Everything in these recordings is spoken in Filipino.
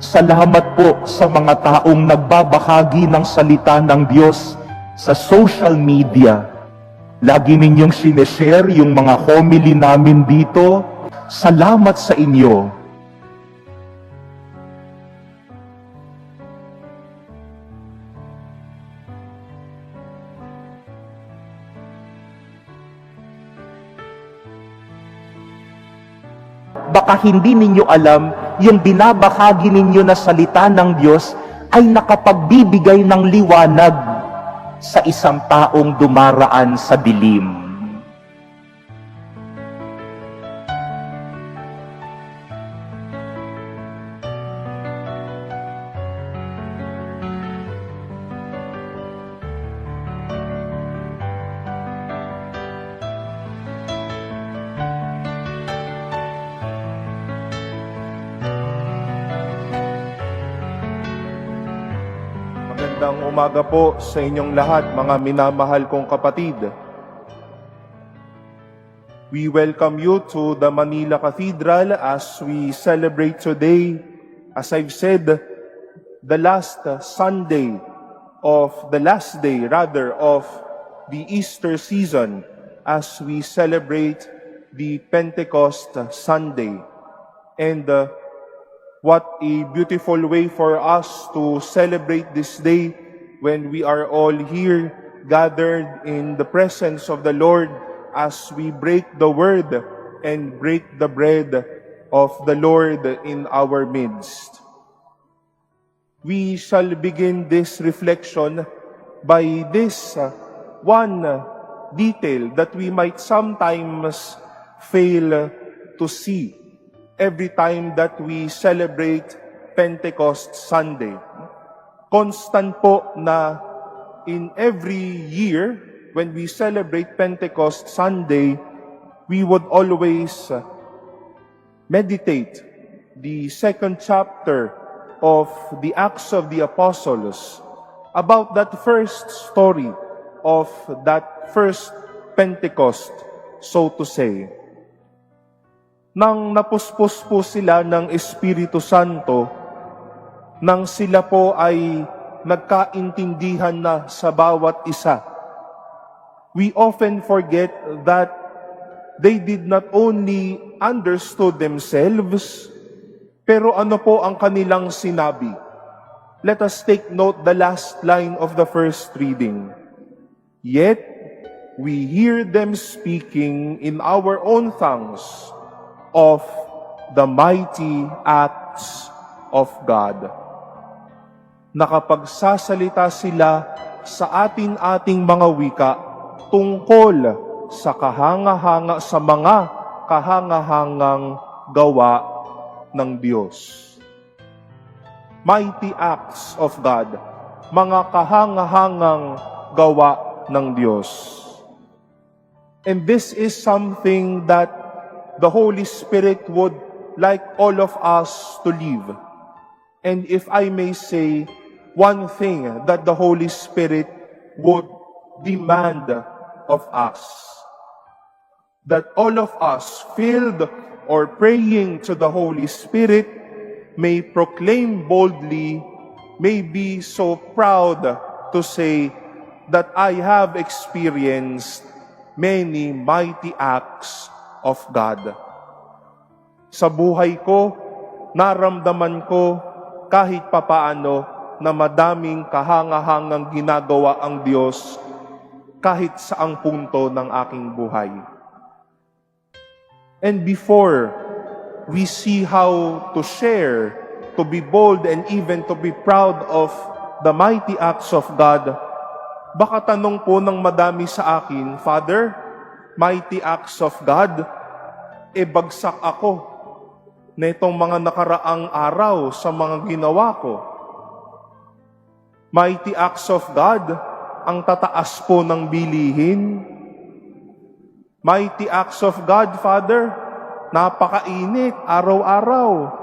Salamat po sa mga taong nagbabahagi ng salita ng Diyos sa social media. Lagi ninyong sineshare yung mga homily namin dito. Salamat sa inyo. Baka hindi ninyo alam, yung binabahagi ninyo na salita ng Diyos ay nakapagbibigay ng liwanag sa isang taong dumaraan sa dilim. Magandang umaga po sa inyong lahat, mga minamahal kong kapatid. We welcome you to the Manila Cathedral as we celebrate today, as I've said, the last day of the Easter season, as we celebrate the Pentecost Sunday. And what a beautiful way for us to celebrate this day when we are all here gathered in the presence of the Lord as we break the word and break the bread of the Lord in our midst. We shall begin this reflection by this one detail that we might sometimes fail to see every time that we celebrate Pentecost Sunday. Constant po na in every year, when we celebrate Pentecost Sunday, we would always meditate the second chapter of the Acts of the Apostles about that first story of that first Pentecost, so to say. Nang napuspos po sila ng Espiritu Santo, nang sila po ay nagkaintindihan na sa bawat isa, we often forget that they did not only understood themselves, pero ano po ang kanilang sinabi? Let us take note the last line of the first reading. Yet, we hear them speaking in our own tongues of the mighty acts of God. Nakapagsasalita sila sa ating mga wika tungkol sa mga kahangahangang gawa ng Diyos. Mighty acts of God, mga kahangahangang gawa ng Diyos. And this is something that the Holy Spirit would like all of us to live. And if I may say, one thing that the Holy Spirit would demand of us, that all of us filled or praying to the Holy Spirit may proclaim boldly, may be so proud to say that I have experienced many mighty acts of God. Sa buhay ko, naramdaman ko kahit papaano na madaming kahangahangang ginagawa ang Diyos kahit saang punto ng aking buhay. And before we see how to share, to be bold, and even to be proud of the mighty acts of God, baka tanong po ng madami sa akin, Father, mighty acts of God, bagsak ako na itong mga nakaraang araw sa mga ginawa ko. Mighty acts of God, ang tataas po ng bilihin. Mighty acts of God, Father, napakainit araw-araw.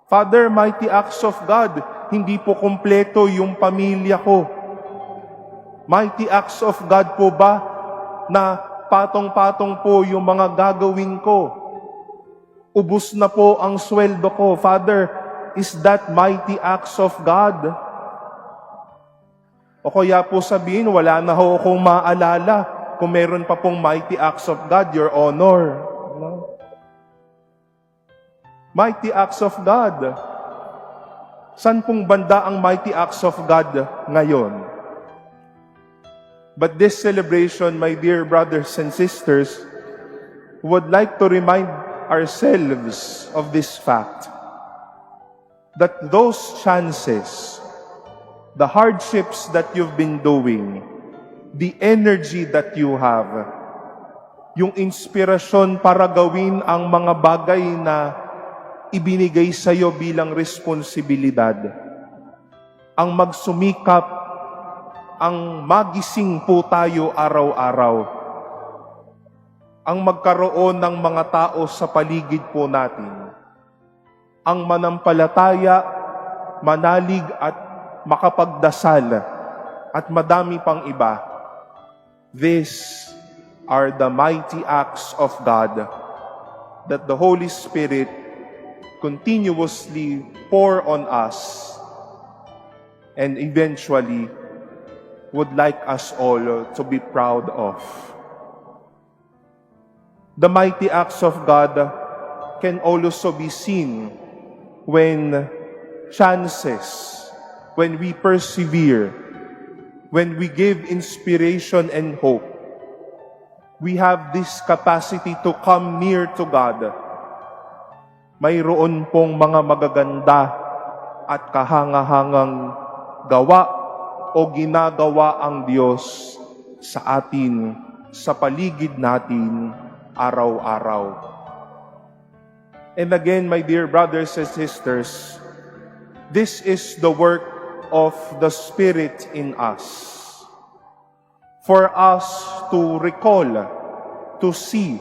Father, mighty acts of God, hindi po kumpleto yung pamilya ko. Mighty acts of God po ba na patong-patong po yung mga gagawin ko? Ubus na po ang sweldo ko. Father, is that mighty acts of God? O kaya po sabihin, wala na ho akong maalala kung meron pa pong mighty acts of God, Your Honor. No? Mighty acts of God. San pong banda ang mighty acts of God ngayon? But this celebration, my dear brothers and sisters, would like to remind ourselves of this fact, that those chances, the hardships that you've been doing, the energy that you have, yung inspirasyon para gawin ang mga bagay na ibinigay sa iyo bilang responsibilidad, ang magsumikap, ang magising po tayo araw-araw, ang magkaroon ng mga tao sa paligid po natin, ang manampalataya, manalig at makapagdasal, at madami pang iba. These are the mighty acts of God that the Holy Spirit continuously pour on us and eventually would like us all to be proud of. The mighty acts of God can also be seen when chances, when we persevere, when we give inspiration and hope. We have this capacity to come near to God. Mayroon pong mga magaganda at kahangahangang gawa o ginagawa ang Diyos sa atin, sa paligid natin, araw-araw. And again, my dear brothers and sisters, this is the work of the Spirit in us. For us to recall, to see,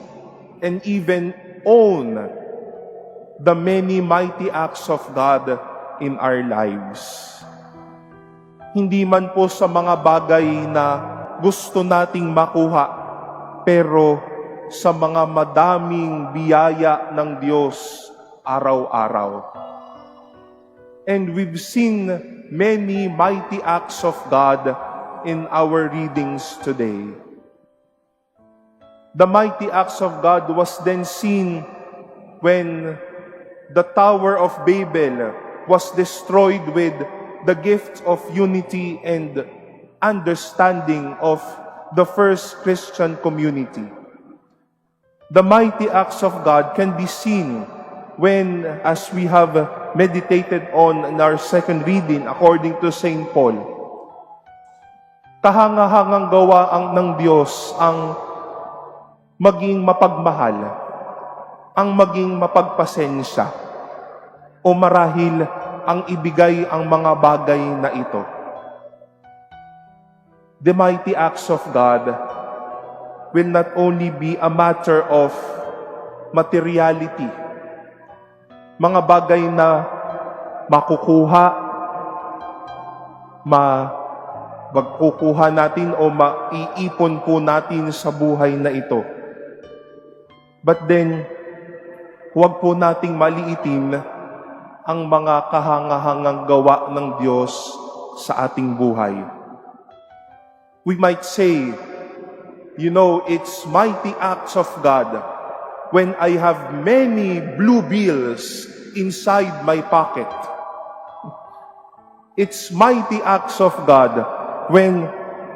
and even own the many mighty acts of God in our lives. Hindi man po sa mga bagay na gusto nating makuha, pero sa mga madaming biyaya ng Diyos araw-araw. And we've seen many mighty acts of God in our readings today. The mighty acts of God was then seen when the Tower of Babel was destroyed with the gift of unity and understanding of the first Christian community. The mighty acts of God can be seen when, as we have meditated on in our second reading according to St. Paul, kahangahangang gawa ng Diyos ang maging mapagmahal, ang maging mapagpasensya, o marahil ang ibigay ang mga bagay na ito. The mighty acts of God will not only be a matter of materiality, mga bagay na makukuha, magkukuha natin o maiipon po natin sa buhay na ito. But then, huwag po nating maliitin ang mga kahangahangang gawa ng Diyos sa ating buhay. We might say, it's mighty acts of God when I have many blue bills inside my pocket. It's mighty acts of God when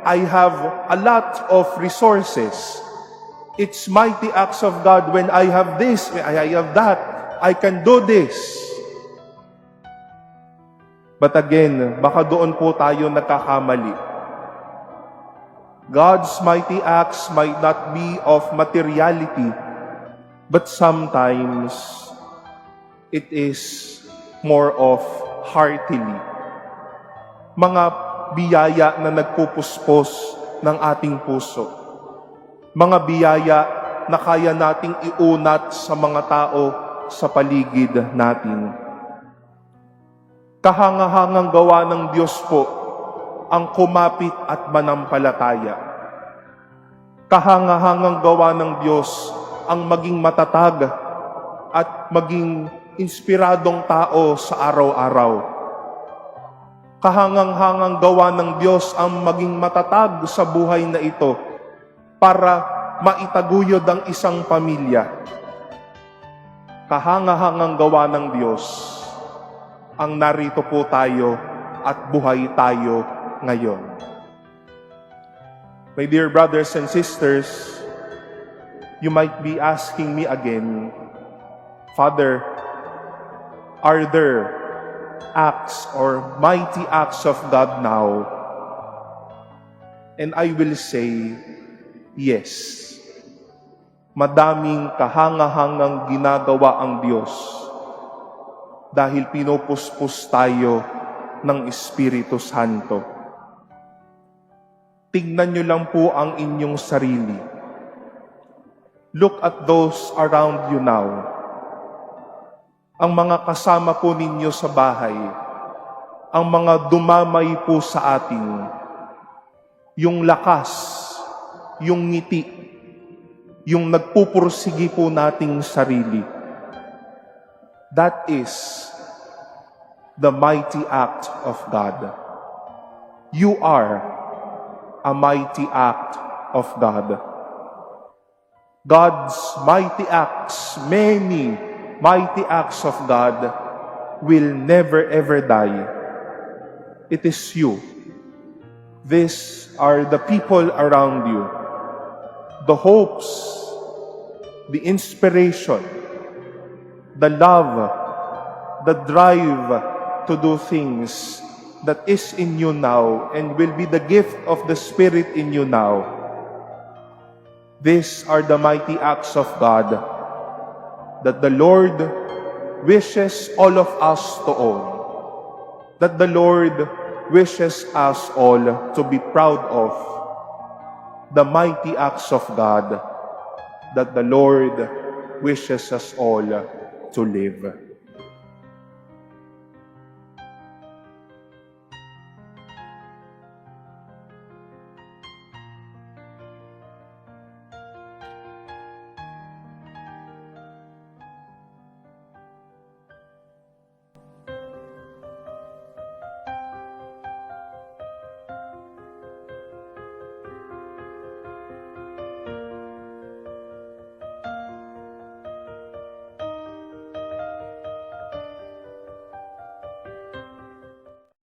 I have a lot of resources. It's mighty acts of God when I have this, I have that, I can do this. But again, baka doon po tayo nagkakamali. God's mighty acts might not be of materiality, but sometimes it is more of heartily. Mga biyaya na nagpupuspos ng ating puso. Mga biyaya na kaya nating iunat sa mga tao sa paligid natin. Kahangahangang gawa ng Diyos po ang kumapit at manampalataya. Kahangahangang gawa ng Diyos ang maging matatag at maging inspiradong tao sa araw-araw. Kahangang-hangang gawa ng Diyos ang maging matatag sa buhay na ito para maitaguyod ang isang pamilya. Kahangang-hangang gawa ng Diyos ang narito po tayo at buhay tayo ngayon. My dear brothers and sisters, you might be asking me again, Father, are there acts or mighty acts of God now? And I will say, yes. Madaming kahangahangang ginagawa ang Diyos dahil pinupuspos tayo ng Espiritu Santo. Tingnan niyo lang po ang inyong sarili. Look at those around you now. Ang mga kasama po ninyo sa bahay, ang mga dumamay po sa atin, yung lakas, yung ngiti, yung nagpupursigi po nating sarili. That is the mighty act of God. You are a mighty act of God. God's mighty acts, many mighty acts of God will never ever die. It is you. These are the people around you. The hopes, the inspiration, the love, the drive to do things that is in you now and will be the gift of the Spirit in you now. These are the mighty acts of God that the Lord wishes all of us to own. That the Lord wishes us all to be proud of. The mighty acts of God that the Lord wishes us all to live.